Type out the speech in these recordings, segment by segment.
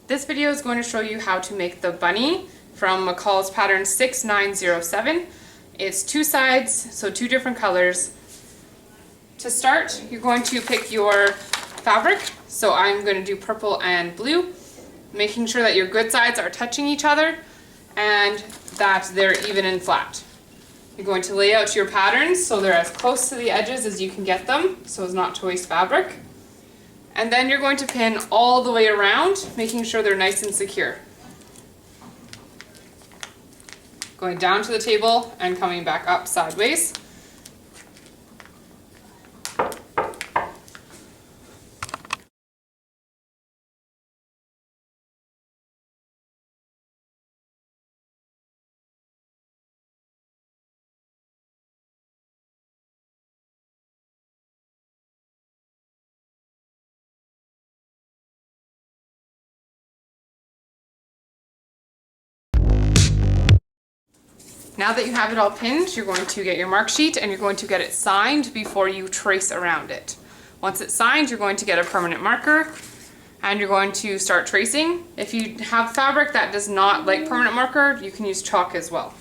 This video is going to show you how to make the bunny from McCall's pattern 6907. It's two sides, so two different colors. To start, you're going to pick your fabric. So I'm going to do purple and blue, making sure that your good sides are touching each other and that they're even and flat. You're going to lay out your patterns so they're as close to the edges as you can get them so as not to waste fabric. And then you're going to pin all the way around, making sure they're nice and secure. Going down to the table and coming back up sideways. Now that you have it all pinned, you're going to get your mark sheet and you're going to get it signed before you trace around it. Once it's signed, you're going to get a permanent marker and you're going to start tracing. If you have fabric that does not like permanent marker, you can use chalk as well.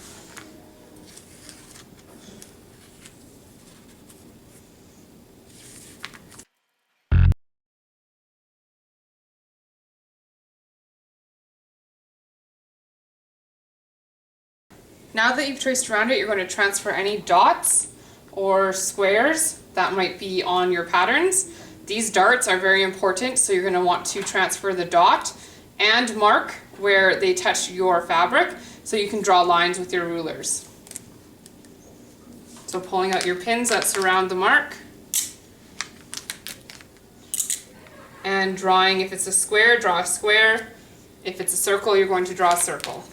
Now that you've traced around it, you're going to transfer any dots or squares that might be on your patterns. These darts are very important, so you're going to want to transfer the dot and mark where they touch your fabric so you can draw lines with your rulers. So pulling out your pins that surround the mark and drawing, if it's a square, draw a square. If it's a circle, you're going to draw a circle.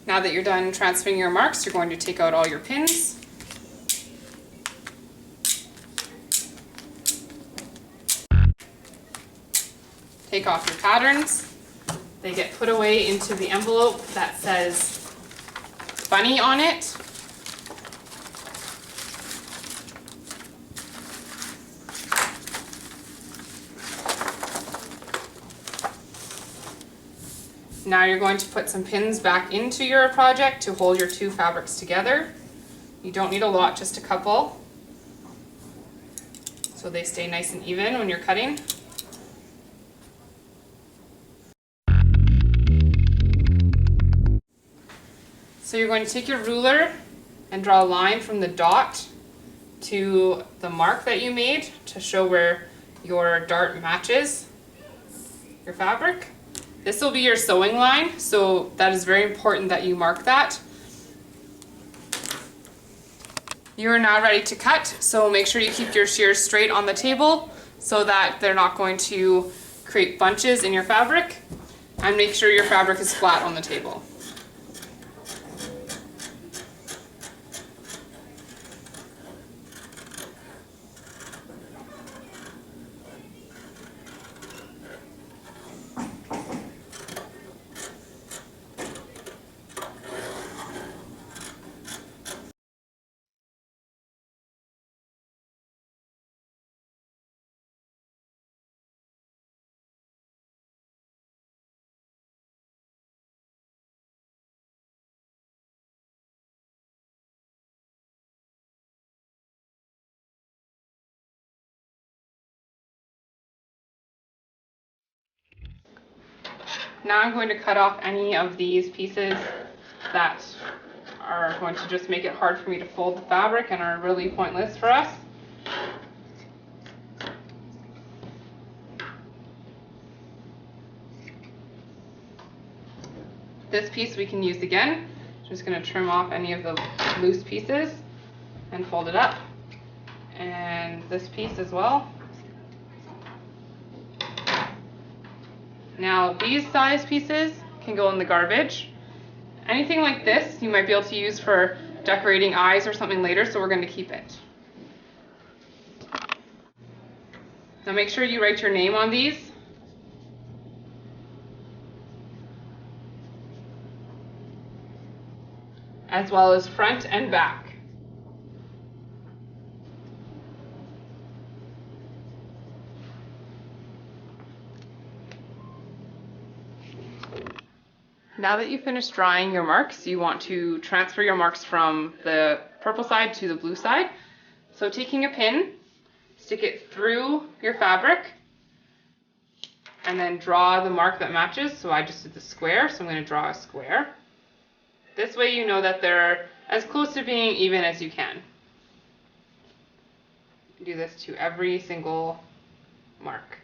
Now that you're done transferring your marks, you're going to take out all your pins. Take off your patterns. They get put away into the envelope that says bunny on it. Now you're going to put some pins back into your project to hold your two fabrics together. You don't need a lot, just a couple, so they stay nice and even when you're cutting. So you're going to take your ruler and draw a line from the dot to the mark that you made to show where your dart matches your fabric. This will be your sewing line, so that is very important that you mark that. You are now ready to cut, so make sure you keep your shears straight on the table so that they're not going to create bunches in your fabric, and make sure your fabric is flat on the table. Now I'm going to cut off any of these pieces that are going to just make it hard for me to fold the fabric and are really pointless for us. This piece we can use again. Just going to trim off any of the loose pieces and fold it up. And this piece as well. Now these size pieces can go in the garbage. Anything like this you might be able to use for decorating eyes or something later, so we're going to keep it. Now make sure you write your name on these as well as front and back. Now that you've finished drawing your marks, you want to transfer your marks from the purple side to the blue side. So taking a pin, stick it through your fabric, and then draw the mark that matches. So I just did the square, so I'm going to draw a square. This way you know that they're as close to being even as you can. Do this to every single mark.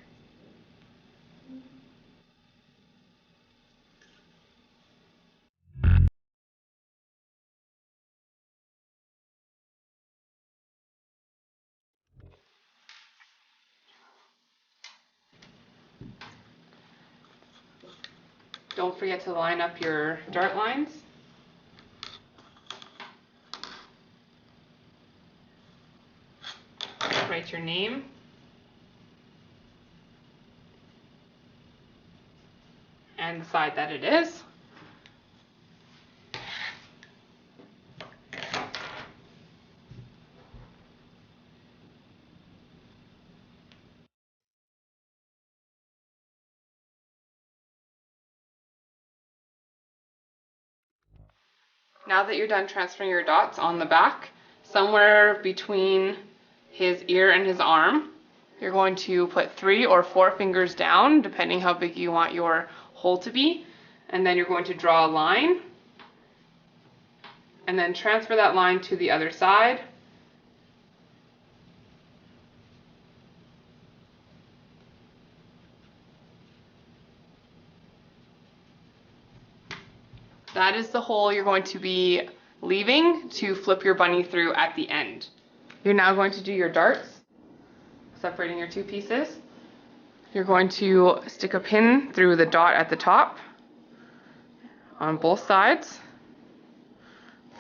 Don't forget to line up your dart lines. Write your name. And the side that it is. Now that you're done transferring your dots on the back, somewhere between his ear and his arm, you're going to put 3 or 4 fingers down, depending how big you want your hole to be, and then you're going to draw a line, and then transfer that line to the other side. That is the hole you're going to be leaving to flip your bunny through at the end. You're now going to do your darts, separating your 2 pieces. You're going to stick a pin through the dot at the top on both sides,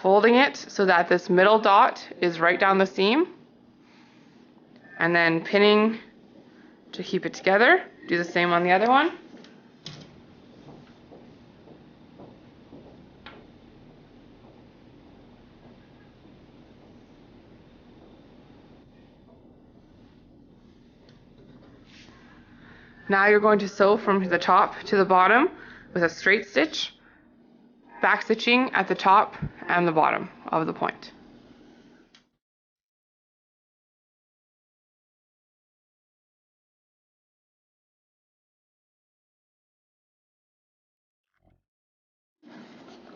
folding it so that this middle dot is right down the seam, and then pinning to keep it together. Do the same on the other one. Now you're going to sew from the top to the bottom with a straight stitch, back stitching at the top and the bottom of the point.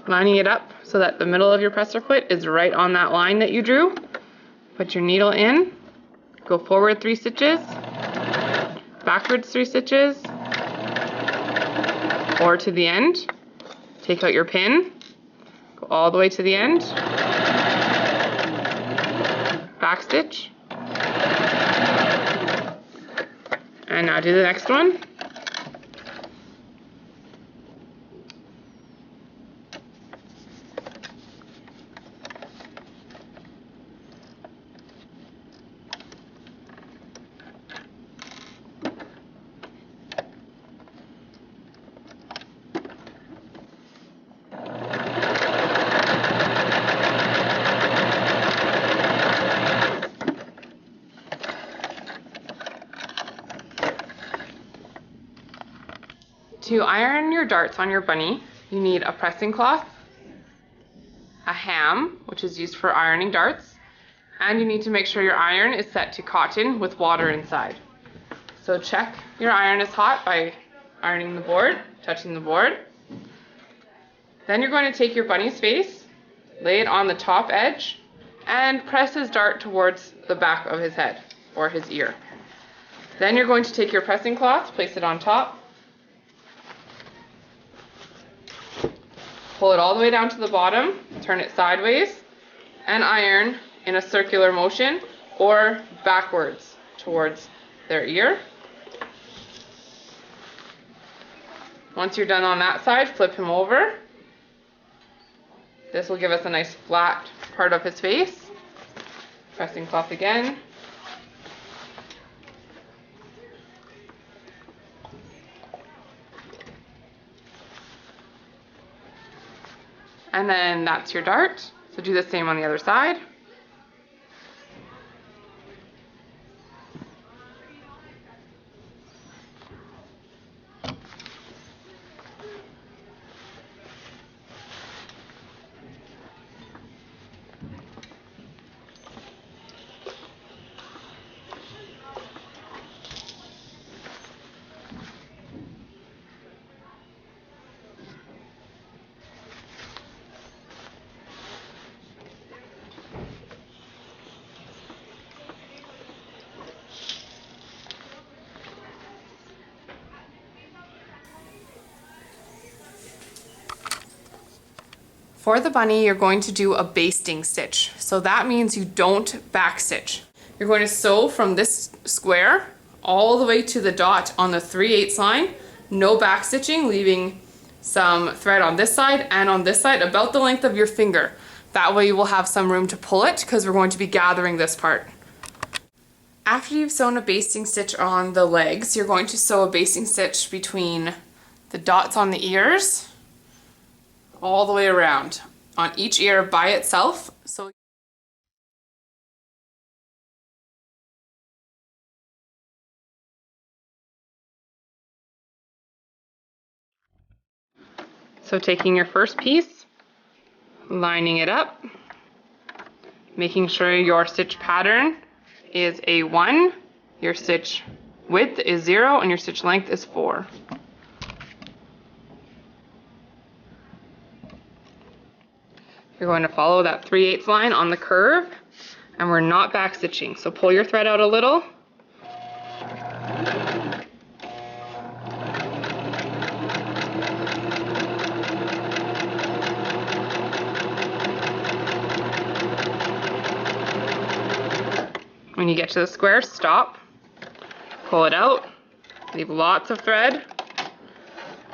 Lining it up so that the middle of your presser foot is right on that line that you drew. Put your needle in, go forward 3 stitches, backwards 3 stitches, or to the end. Take out your pin, go all the way to the end, back stitch, and now do the next one. To iron your darts on your bunny, you need a pressing cloth, a ham, which is used for ironing darts, and you need to make sure your iron is set to cotton with water inside. So check your iron is hot by ironing the board, touching the board. Then you're going to take your bunny's face, lay it on the top edge, and press his dart towards the back of his head or his ear. Then you're going to take your pressing cloth, place it on top, pull it all the way down to the bottom, turn it sideways, and iron in a circular motion or backwards towards their ear. Once you're done on that side, flip him over. This will give us a nice flat part of his face. Pressing cloth again. And then that's your dart. So do the same on the other side. For the bunny, you're going to do a basting stitch. So that means you don't back stitch. You're going to sew from this square all the way to the dot on the 3/8 line. No back stitching, leaving some thread on this side and on this side about the length of your finger. That way you will have some room to pull it because we're going to be gathering this part. After you've sewn a basting stitch on the legs, you're going to sew a basting stitch between the dots on the ears all the way around on each ear by itself. So taking your first piece, lining it up, making sure your stitch pattern is a 1, your stitch width is 0, and your stitch length is 4. You're going to follow that 3/8 line on the curve, and we're not back stitching. So pull your thread out a little. When you get to the square, stop, pull it out, leave lots of thread,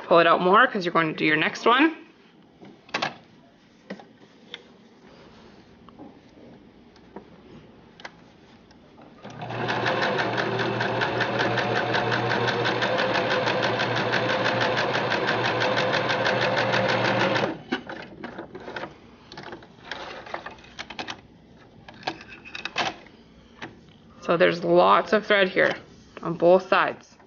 pull it out more because you're going to do your next one. So there's lots of thread here on both sides.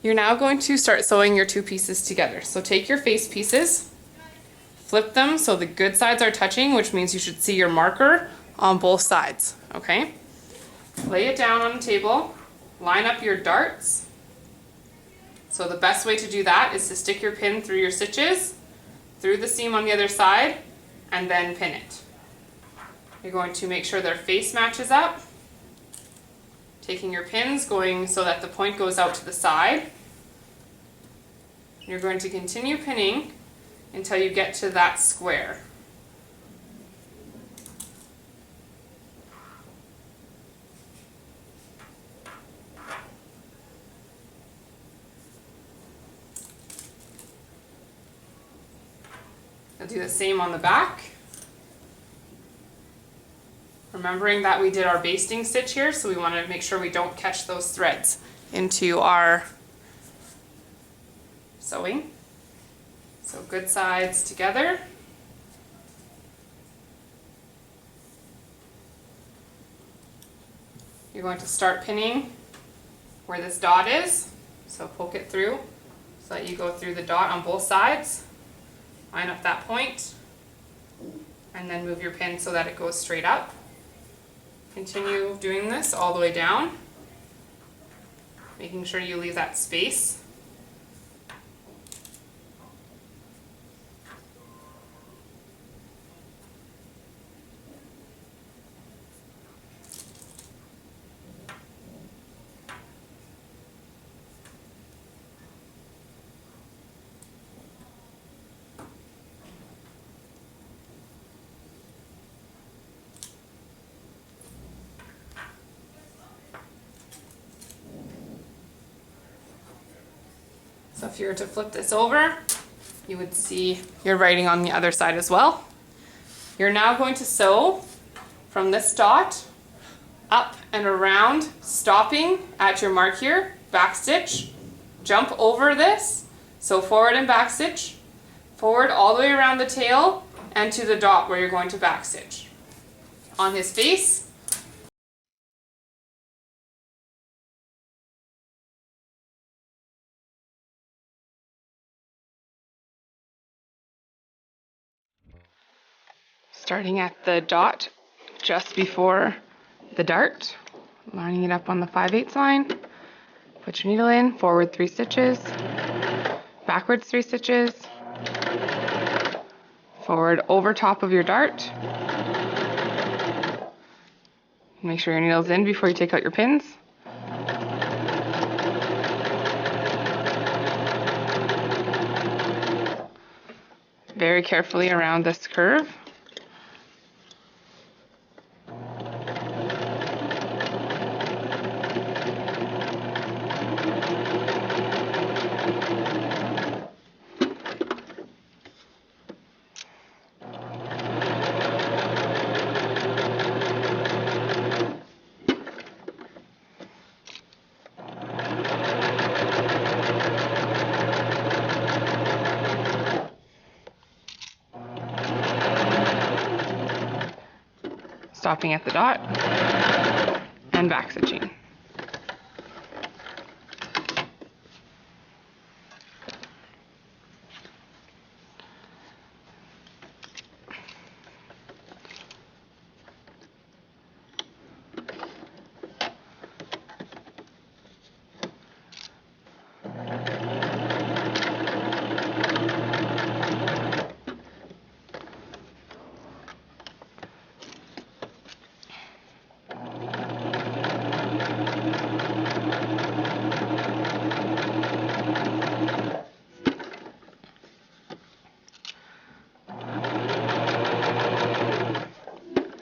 You're now going to start sewing your two pieces together. So take your face pieces, flip them so the good sides are touching, which means you should see your marker on both sides, okay? Lay it down on the table, line up your darts. So the best way to do that is to stick your pin through your stitches, through the seam on the other side, and then pin it. You're going to make sure their face matches up, taking your pins, going so that the point goes out to the side. You're going to continue pinning until you get to that square. I'll do the same on the back. Remembering that we did our basting stitch here, so we want to make sure we don't catch those threads into our sewing. So good sides together. You're going to start pinning where this dot is, so poke it through so that you go through the dot on both sides. Line up that point, and then move your pin so that it goes straight up. Continue doing this all the way down, making sure you leave that space. So if you were to flip this over, you would see your writing on the other side as well. You're now going to sew from this dot up and around, stopping at your mark here, back stitch, jump over this, so forward and back stitch, forward all the way around the tail and to the dot where you're going to back stitch. On his face, starting at the dot just before the dart, lining it up on the 5/8 line, put your needle in, forward 3 stitches, backwards 3 stitches, forward over top of your dart. Make sure your needle's in before you take out your pins. Very carefully around this curve. Stopping at the dot and back stitching.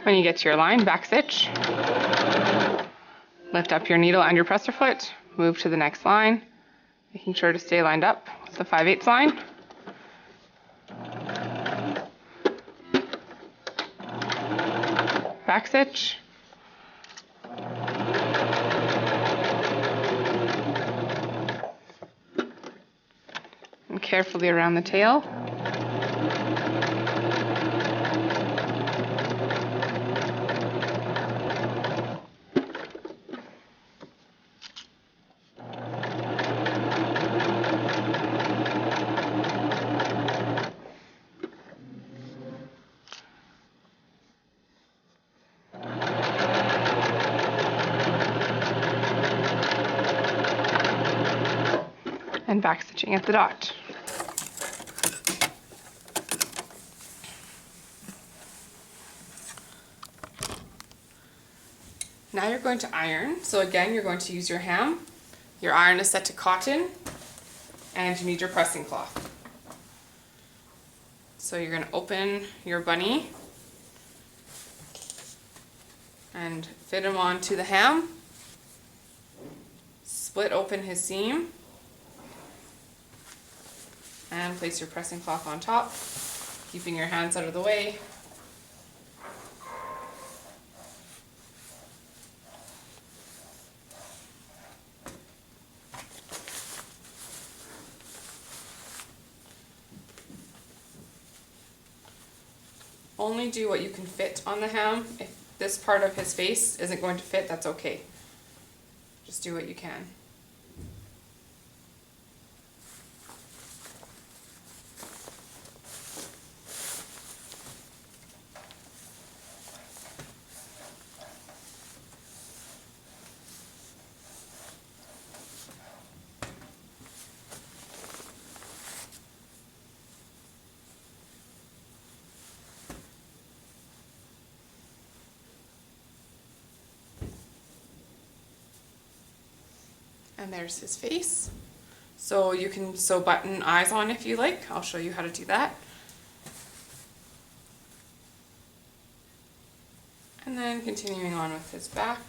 When you get to your line, back stitch, lift up your needle and your presser foot, move to the next line, making sure to stay lined up with the 5/8 line. Back stitch, and carefully around the tail. And back stitching at the dot. Now you're going to iron. So again, you're going to use your ham. Your iron is set to cotton, and you need your pressing cloth. So you're going to open your bunny and fit him onto the ham. Split open his seam and place your pressing cloth on top. keeping your hands out of the way. Only do what you can fit on the ham. If this part of his face isn't going to fit, that's okay. Just do what you can. And there's his face. So you can sew button eyes on if you like. I'll show you how to do that. And then continuing on with his back.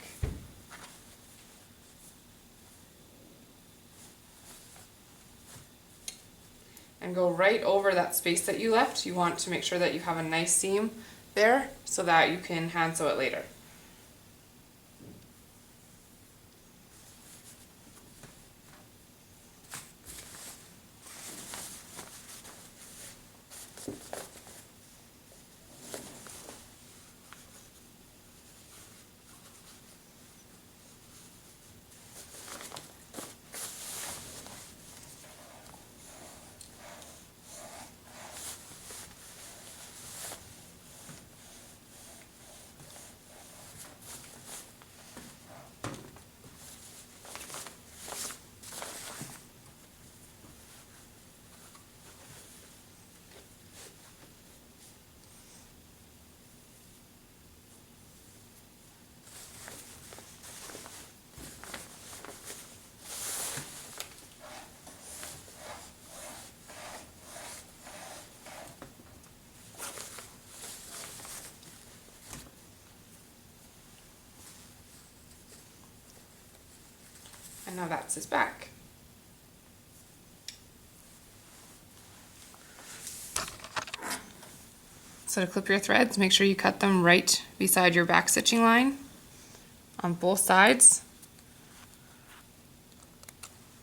And go right over that space that you left. You want to make sure that you have a nice seam there so that you can hand sew it later. And now that's his back. So to clip your threads, make sure you cut them right beside your back stitching line on both sides,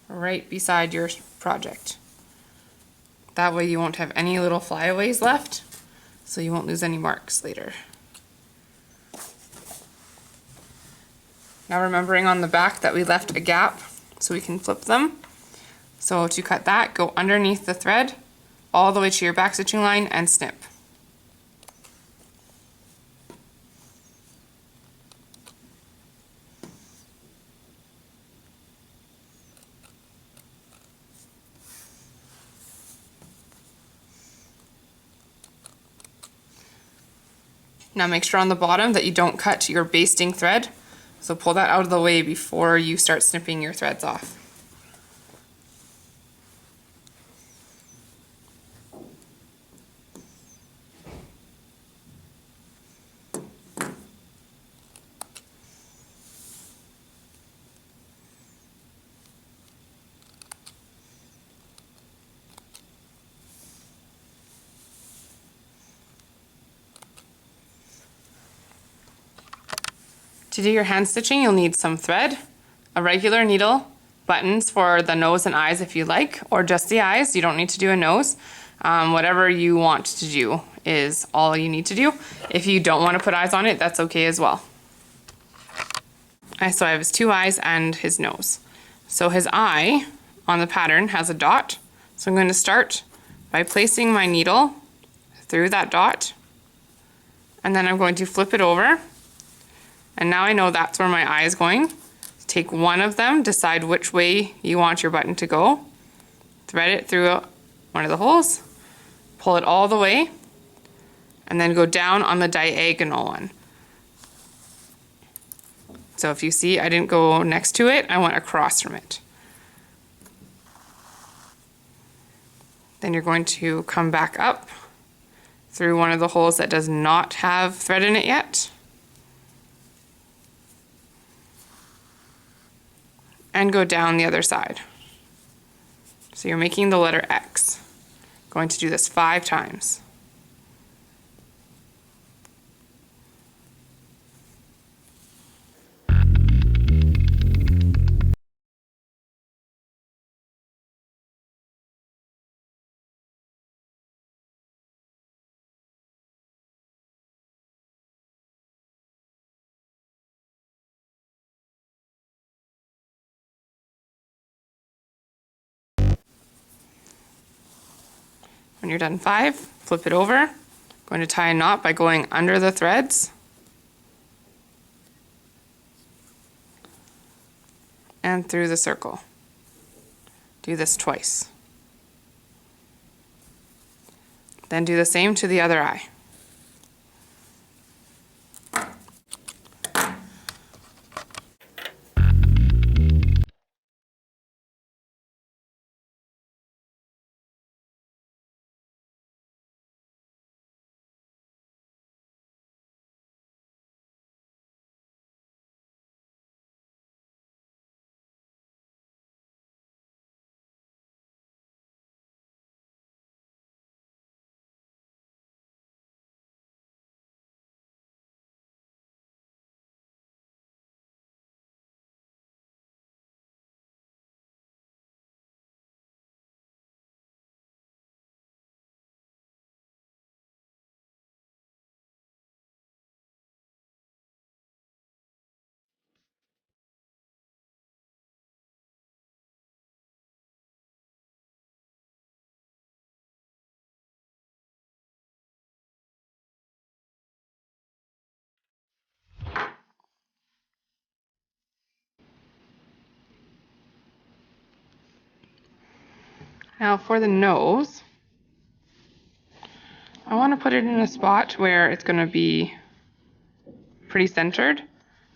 right beside your project. That way you won't have any little flyaways left, so you won't lose any marks later. Now remembering on the back that we left a gap so we can flip them. So to cut that, go underneath the thread all the way to your back stitching line and snip. Now make sure on the bottom that you don't cut your basting thread. So pull that out of the way before you start snipping your threads off. To do your hand stitching, you'll need some thread, a regular needle, buttons for the nose and eyes if you like, or just the eyes. You don't need to do a nose. Whatever you want to do is all you need to do. If you don't want to put eyes on it, that's okay as well. So I have his two eyes and his nose. So his eye on the pattern has a dot. So I'm going to start by placing my needle through that dot, and then I'm going to flip it over. And now I know that's where my eye is going. Take one of them, decide which way you want your button to go, thread it through one of the holes, pull it all the way, and then go down on the diagonal one. So if you see, I didn't go next to it, I went across from it. Then you're going to come back up through one of the holes that does not have thread in it yet, and go down the other side. So you're making the letter X. Going to do this 5 times. When you're done 5, flip it over. Going to tie a knot by going under the threads and through the circle. Do this twice. Then do the same to the other eye. Now for the nose, I want to put it in a spot where it's going to be pretty centered.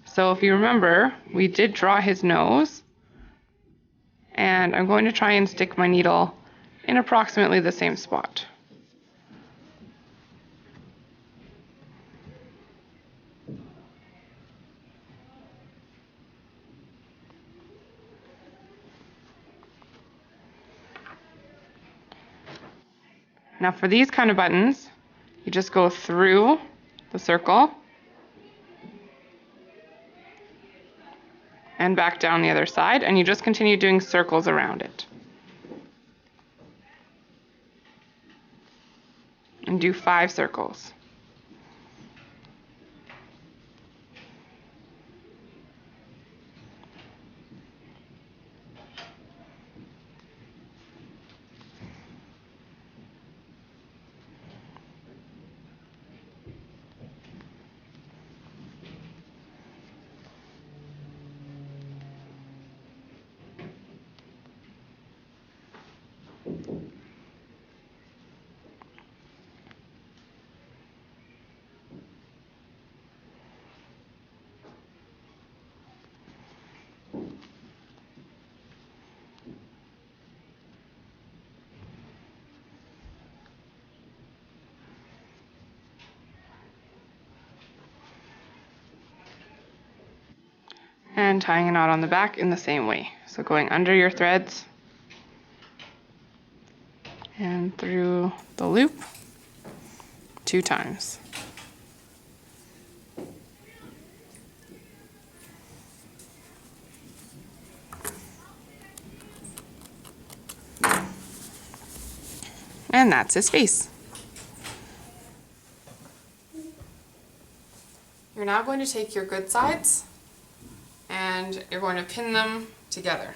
So if you remember, we did draw his nose, and I'm going to try and stick my needle in approximately the same spot. Now for these kind of buttons, you just go through the circle and back down the other side, and you just continue doing circles around it. And do 5 circles. And tying a knot on the back in the same way. So going under your threads and through the loop 2 times. And that's his face. You're now going to take your good sides and you're going to pin them together.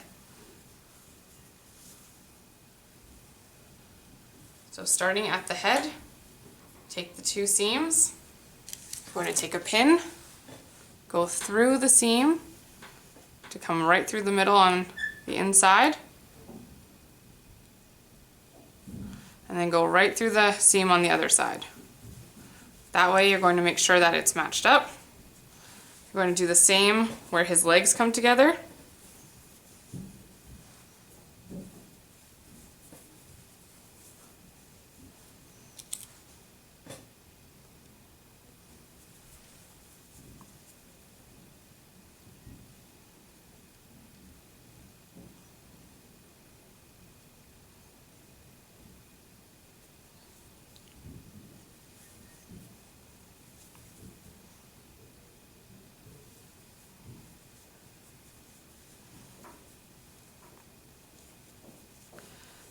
So starting at the head, take the 2 seams, you're going to take a pin, go through the seam to come right through the middle on the inside, and then go right through the seam on the other side. That way you're going to make sure that it's matched up. You're going to do the same where his legs come together.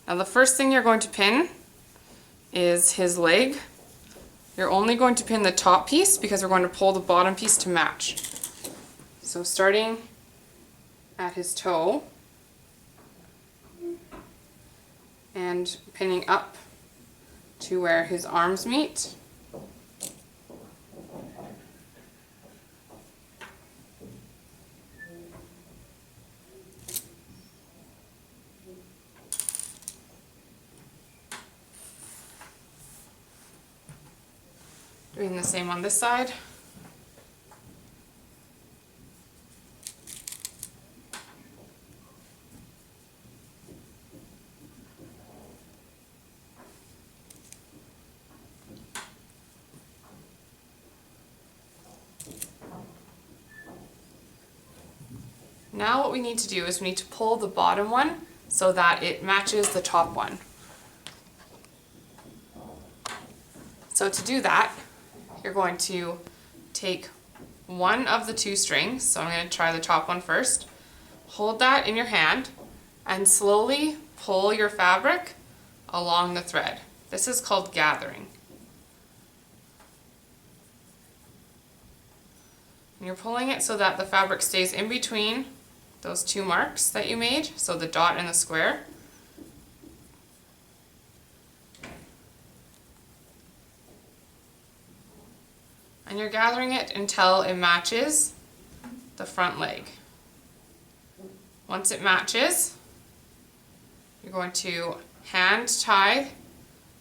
Now the first thing you're going to pin is his leg. You're only going to pin the top piece because we're going to pull the bottom piece to match. So starting at his toe and pinning up to where his arms meet. Doing the same on this side. Now what we need to do is we need to pull the bottom one so that it matches the top one. So to do that, you're going to take one of the two strings, so I'm going to try the top one first. Hold that in your hand and slowly pull your fabric along the thread. This is called gathering. And you're pulling it so that the fabric stays in between those two marks that you made, so the dot and the square. And you're gathering it until it matches the front leg. Once it matches, you're going to hand tie,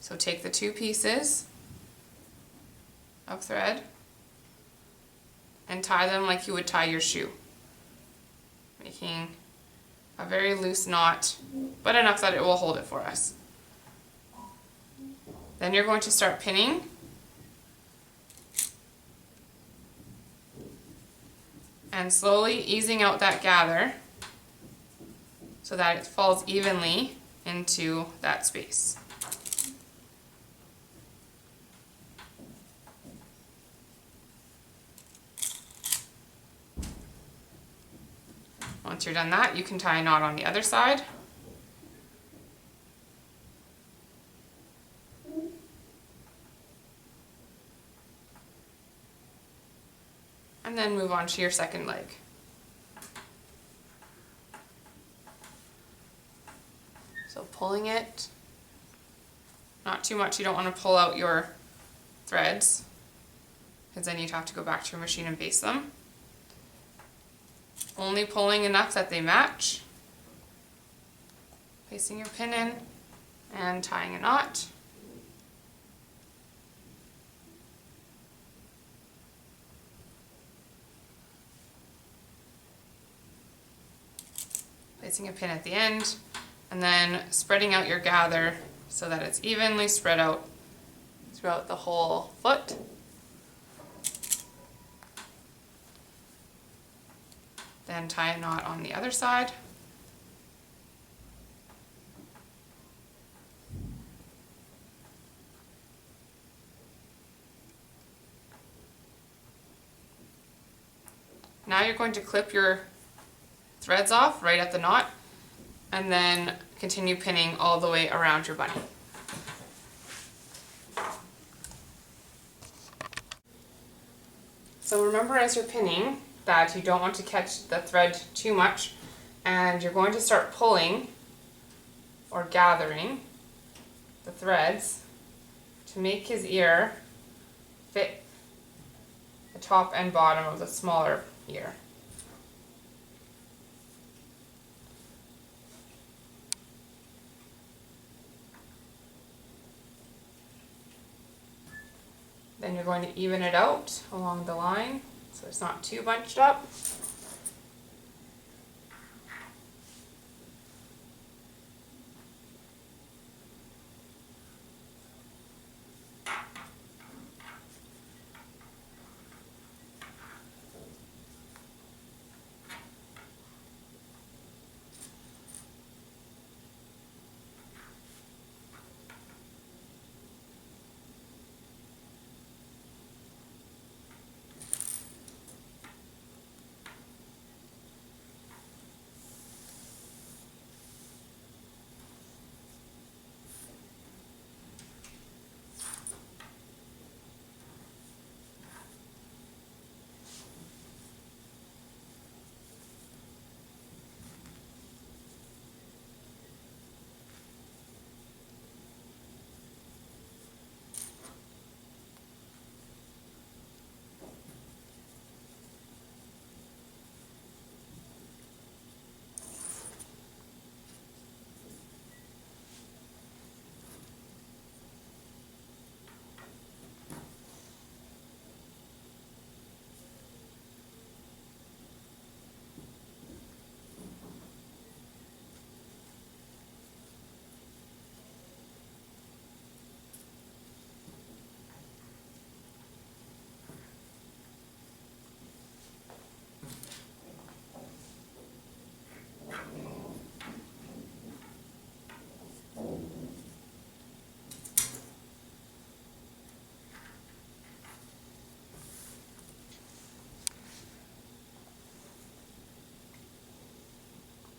so take the two pieces of thread and tie them like you would tie your shoe, making a very loose knot, but enough that it will hold it for us. Then you're going to start pinning. And slowly easing out that gather so that it falls evenly into that space. Once you're done that, you can tie a knot on the other side. And then move on to your second leg. So pulling it, not too much, you don't want to pull out your threads, because then you'd have to go back to your machine and baste them. Only pulling enough that they match. Placing your pin in and tying a knot. Placing a pin at the end, and then spreading out your gather so that it's evenly spread out throughout the whole foot. Then tie a knot on the other side. Now you're going to clip your threads off right at the knot and then continue pinning all the way around your bunny. So remember as you're pinning that you don't want to catch the thread too much, and you're going to start pulling or gathering the threads to make his ear fit the top and bottom of the smaller ear. Then you're going to even it out along the line so it's not too bunched up.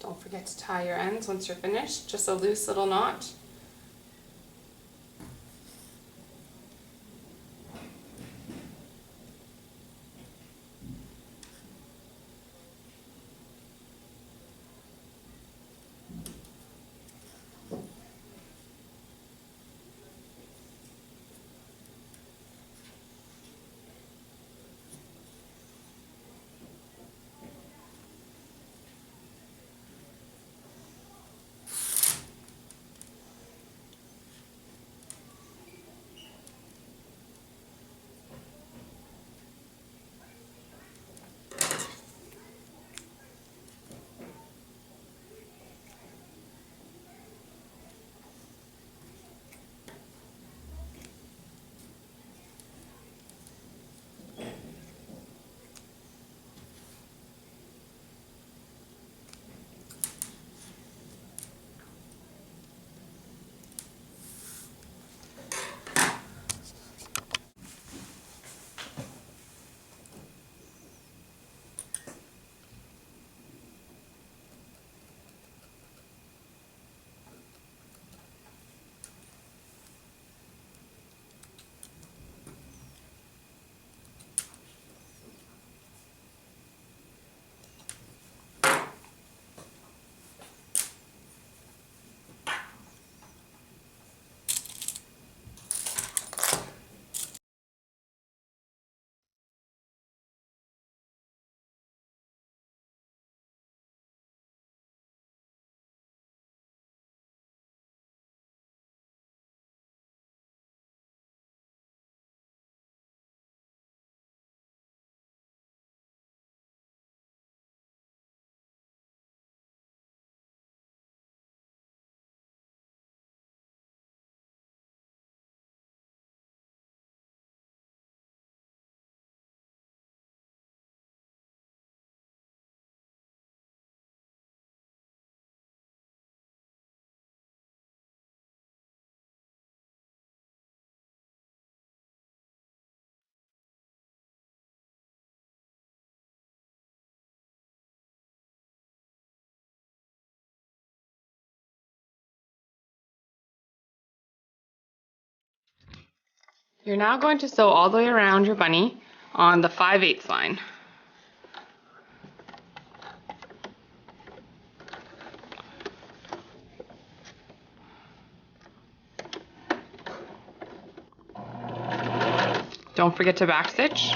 Don't forget to tie your ends once you're finished, just a loose little knot. You're now going to sew all the way around your bunny on the 5/8 line. Don't forget to backstitch.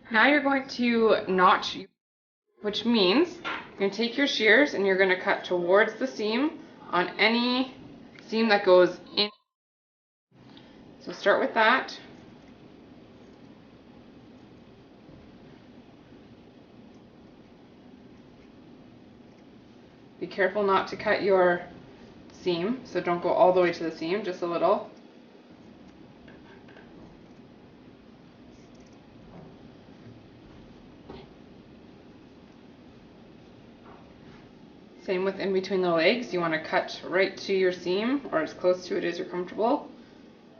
Now you're going to notch, which means you're going to take your shears and you're going to cut towards the seam on any seam that goes in. So start with that. Be careful not to cut your seam, so don't go all the way to the seam, just a little. Same with in between the legs. You want to cut right to your seam or as close to it as you're comfortable.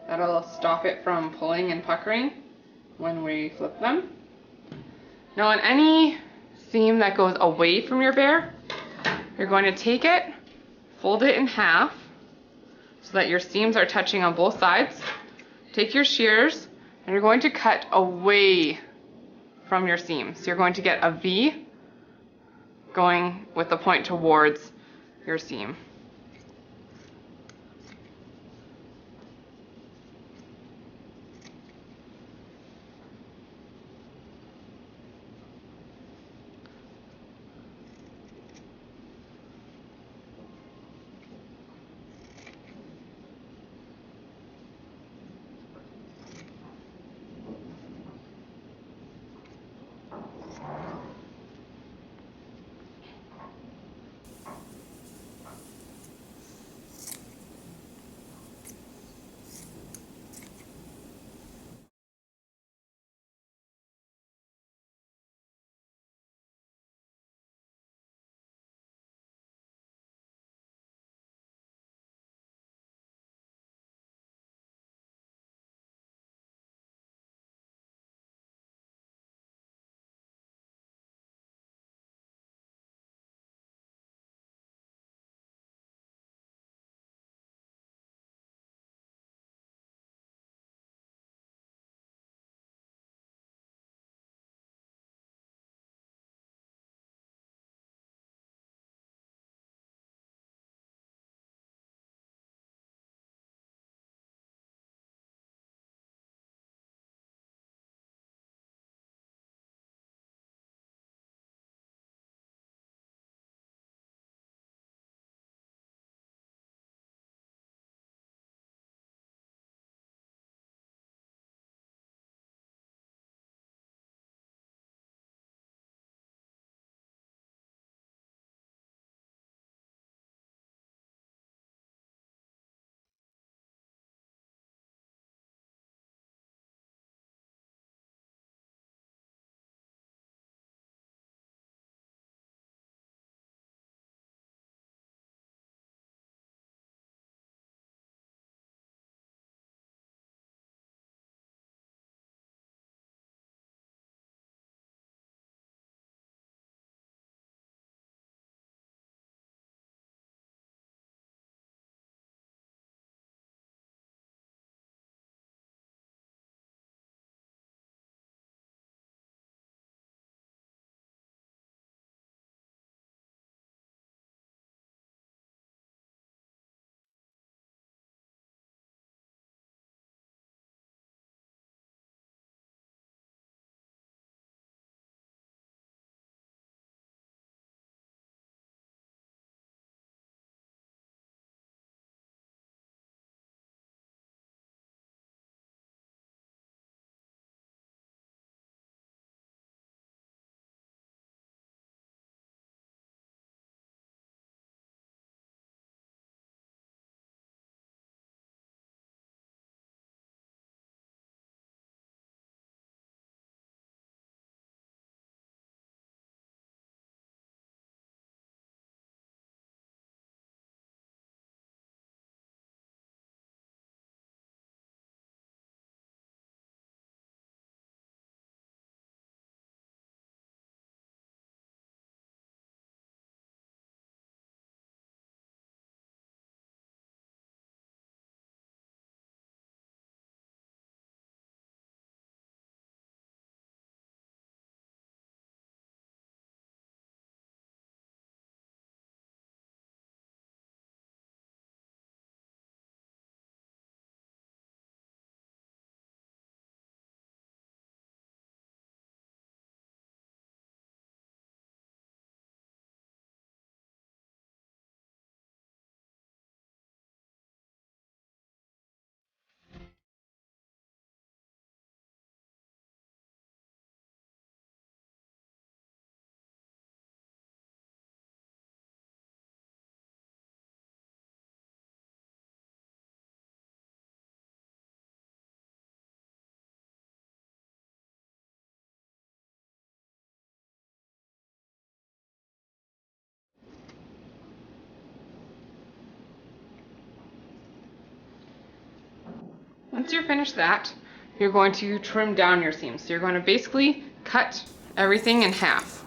That'll stop it from pulling and puckering when we flip them. Now on any seam that goes away from your bear, you're going to take it, fold it in half so that your seams are touching on both sides. Take your shears and you're going to cut away from your seam. So you're going to get a V going with the point towards your seam. Once you're finished that, you're going to trim down your seams. So you're going to basically cut everything in half.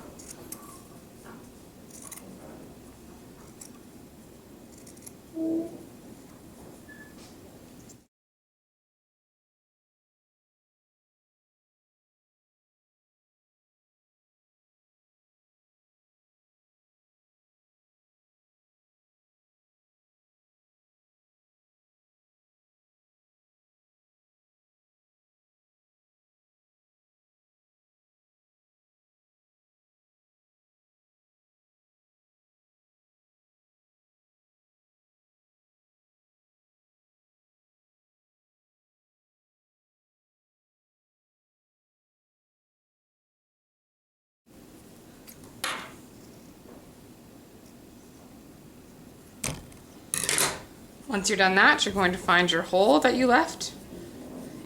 Once you're done that, you're going to find your hole that you left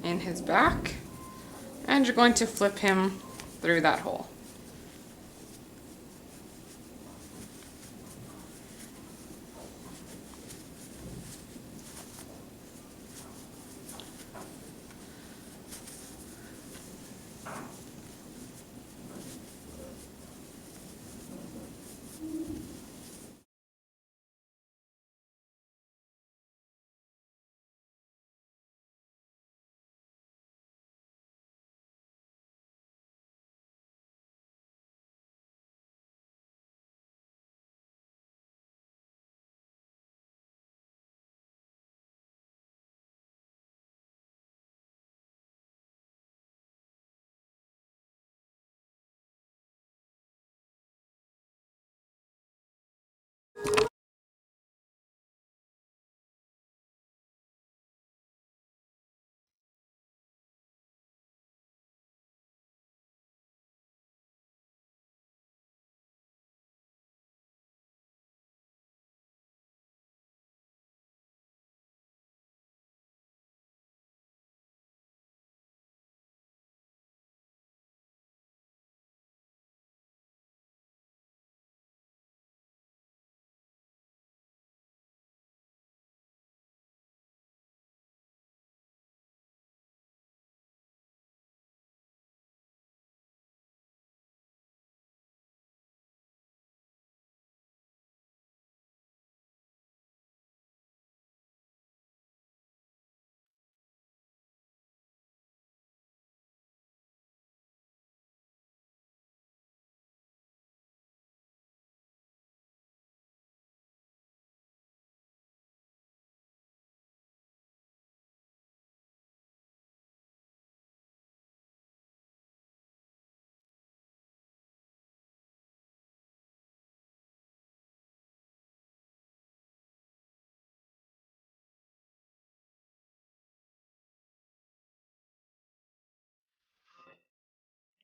in his back, and you're going to flip him through that hole.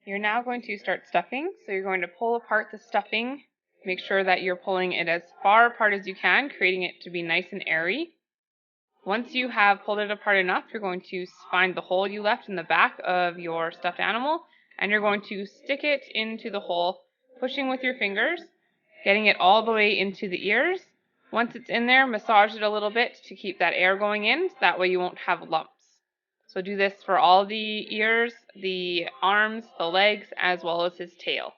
You're now going to start stuffing, so you're going to pull apart the stuffing. Make sure that you're pulling it as far apart as you can, creating it to be nice and airy. Once you have pulled it apart enough, you're going to find the hole you left in the back of your stuffed animal, and you're going to stick it into the hole, pushing with your fingers, getting it all the way into the ears. Once it's in there, massage it a little bit to keep that air going in, so that way you won't have lumps. So do this for all the ears, the arms, the legs, as well as his tail.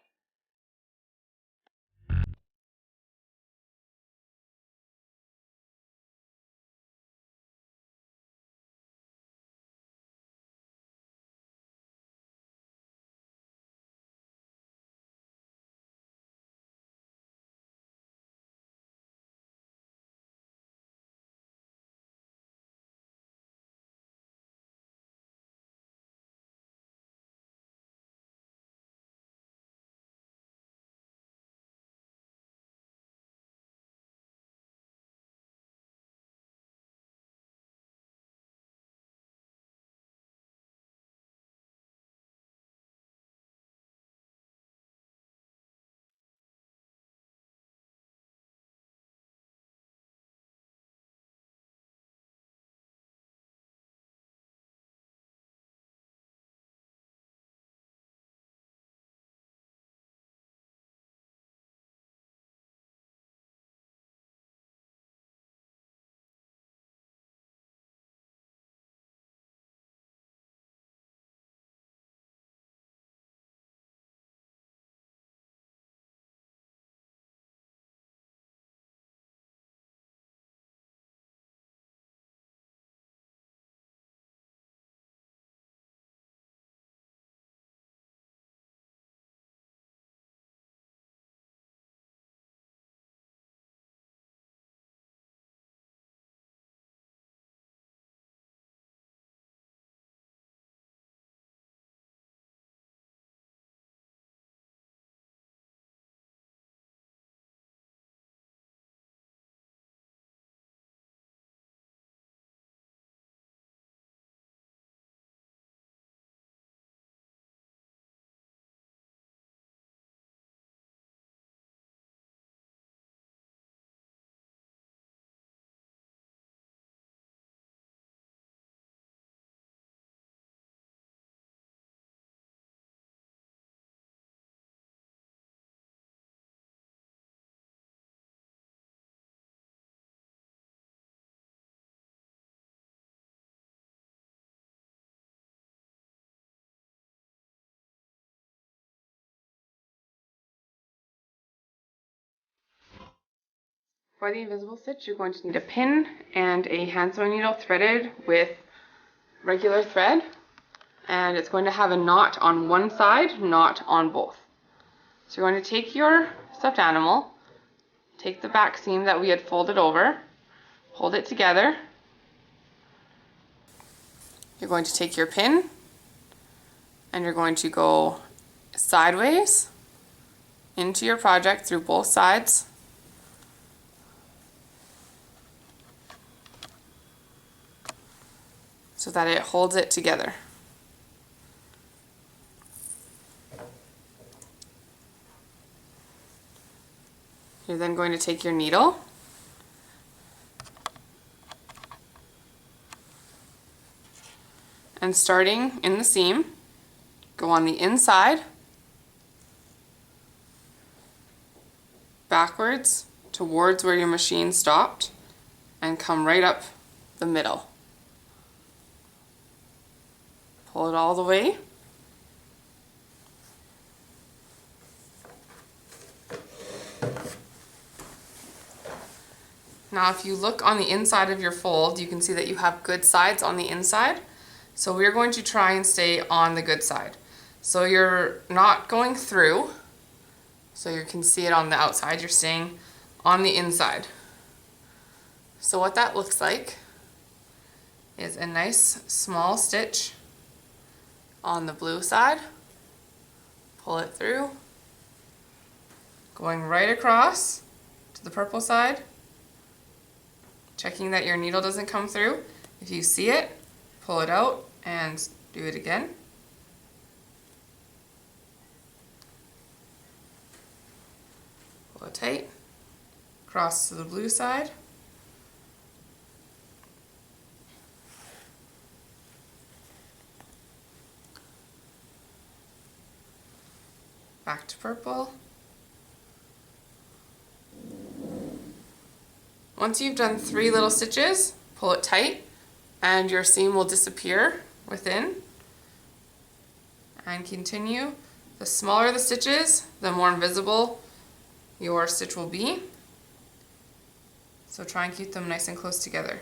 For the invisible stitch, you're going to need a pin and a hand sewing needle threaded with regular thread, and it's going to have a knot on one side, not on both. So you're going to take your stuffed animal, take the back seam that we had folded over, hold it together. You're going to take your pin and you're going to go sideways into your project through both sides. So that it holds it together. You're then going to take your needle and starting in the seam, go on the inside, backwards towards where your machine stopped, and come right up the middle. Pull it all the way. Now if you look on the inside of your fold, you can see that you have good sides on the inside. So we're going to try and stay on the good side. So you're not going through, so you can see it on the outside, you're staying on the inside. So what that looks like is a nice small stitch on the blue side, pull it through, going right across to the purple side, checking that your needle doesn't come through. If you see it, pull it out and do it again. Pull it tight, cross to the blue side, back to purple. Once you've done 3 little stitches, pull it tight and your seam will disappear within. And continue. The smaller the stitches, the more invisible your stitch will be. So try and keep them nice and close together.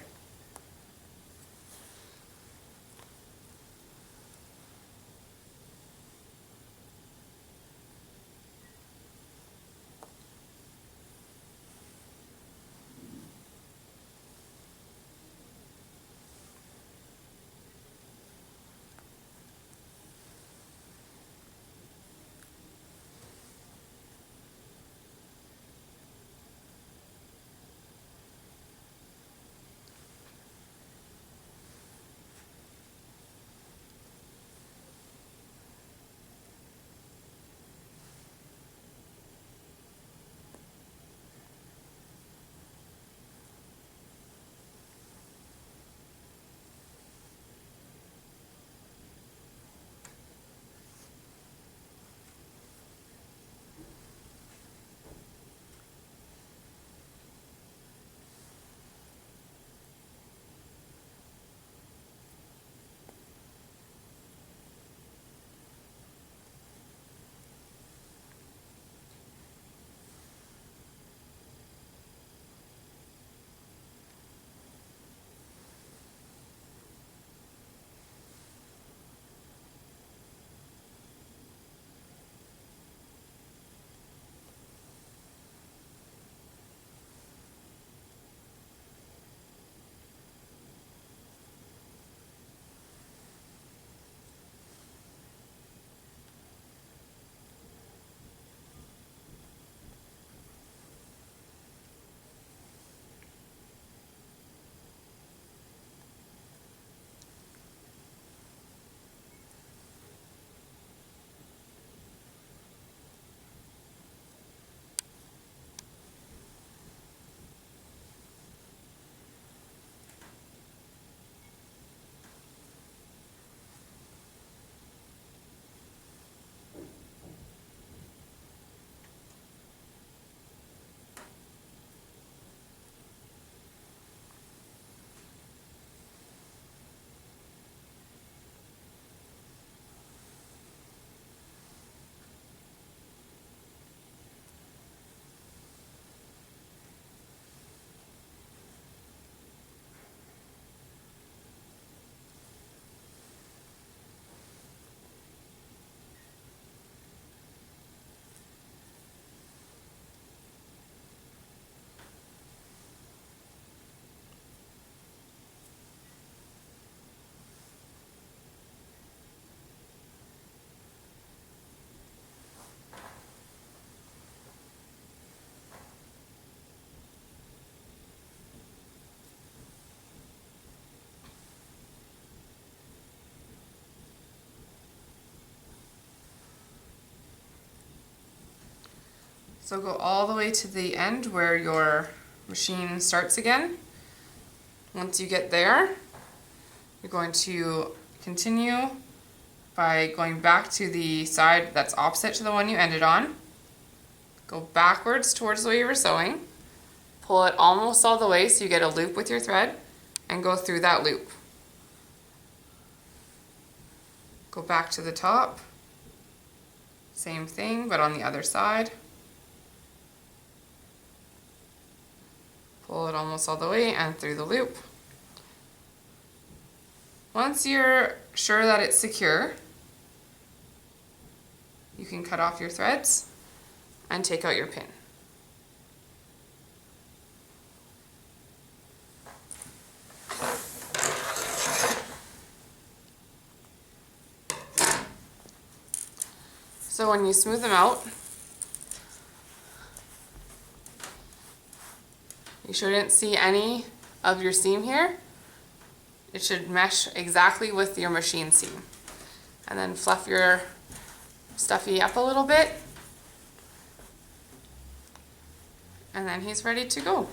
So go all the way to the end where your machine starts again. Once you get there, you're going to continue by going back to the side that's opposite to the one you ended on. Go backwards towards the way you were sewing. Pull it almost all the way so you get a loop with your thread and go through that loop. Go back to the top. Same thing, but on the other side. Pull it almost all the way and through the loop. Once you're sure that it's secure, you can cut off your threads and take out your pin. So when you smooth them out, you shouldn't see any of your seam here. It should mesh exactly with your machine seam. And then fluff your stuffy up a little bit. And then he's ready to go.